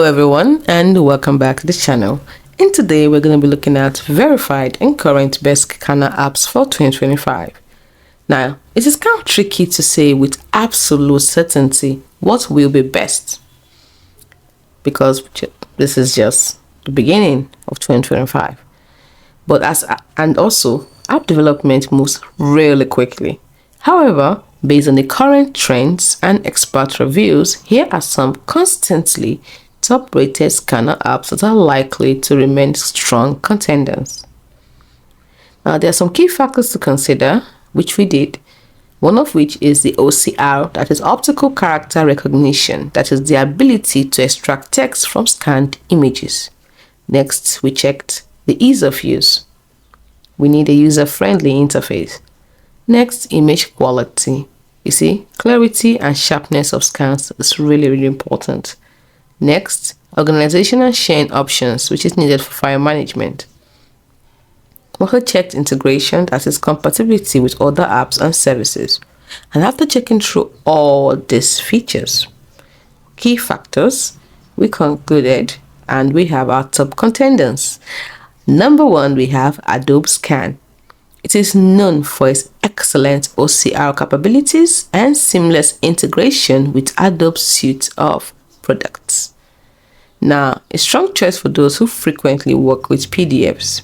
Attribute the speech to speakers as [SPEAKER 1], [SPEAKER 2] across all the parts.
[SPEAKER 1] everyone, and welcome back to the channel. And today we're going to be looking at verified and current best scanner apps for 2025. Now, it is kind of tricky to say with absolute certainty what will be best, because this is just the beginning of 2025. But also app development moves really quickly. However, based on the current trends and expert reviews, here are some constantly top-rated scanner apps that are likely to remain strong contenders. Now, there are some key factors to consider, which we did. One of which is the OCR, that is optical character recognition, that is the ability to extract text from scanned images. Next, we checked the ease of use. We need a user-friendly interface. Next, image quality. You see, clarity and sharpness of scans is really important. Next, organization and sharing options, which is needed for file management. We also checked integration, that is compatibility with other apps and services. And after checking through all these features, key factors, we concluded and we have our top contenders. Number one, we have Adobe Scan. It is known for its excellent OCR capabilities and seamless integration with Adobe's suite of products. Now, a strong choice for those who frequently work with PDFs.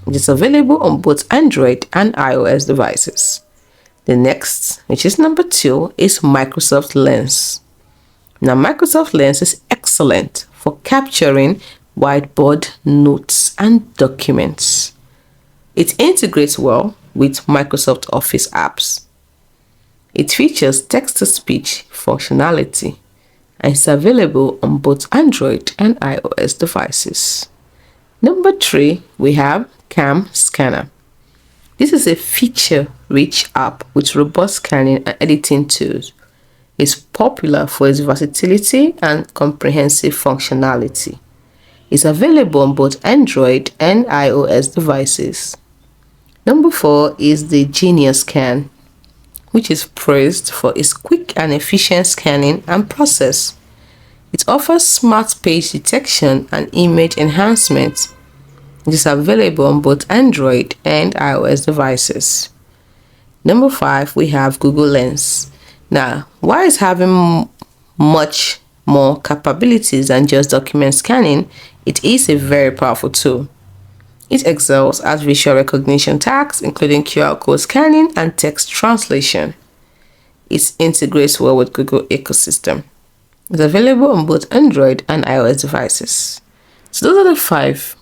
[SPEAKER 1] It is available on both Android and iOS devices. The next, which is number two, is Microsoft Lens. Now, Microsoft Lens is excellent for capturing whiteboard notes and documents. It integrates well with Microsoft Office apps. It features text-to-speech functionality and is available on both Android and iOS devices. Number three, we have Cam Scanner. This is a feature-rich app with robust scanning and editing tools. It's popular for its versatility and comprehensive functionality. It's available on both Android and iOS devices. Number four is the Genius Scan, which is praised for its quick and efficient scanning and process. It offers smart page detection and image enhancement. It is available on both Android and iOS devices. Number five, we have Google Lens. Now, while it's having much more capabilities than just document scanning, it is a very powerful tool. It excels at visual recognition tasks, including QR code scanning and text translation. It integrates well with Google ecosystem. It's available on both Android and iOS devices. So those are the 5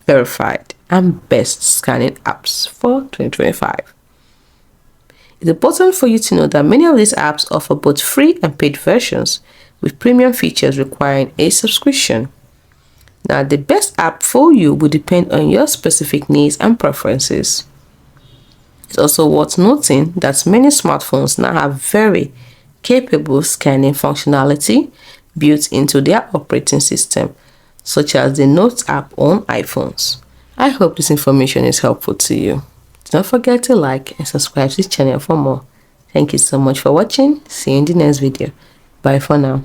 [SPEAKER 1] verified and best scanning apps for 2025. It's important for you to know that many of these apps offer both free and paid versions, with premium features requiring a subscription. Now, the best app for you will depend on your specific needs and preferences. It's also worth noting that many smartphones now have very capable scanning functionality built into their operating system, such as the Notes app on iPhones. I hope this information is helpful to you. Don't forget to like and subscribe to this channel for more. Thank you so much for watching. See you in the next video. Bye for now.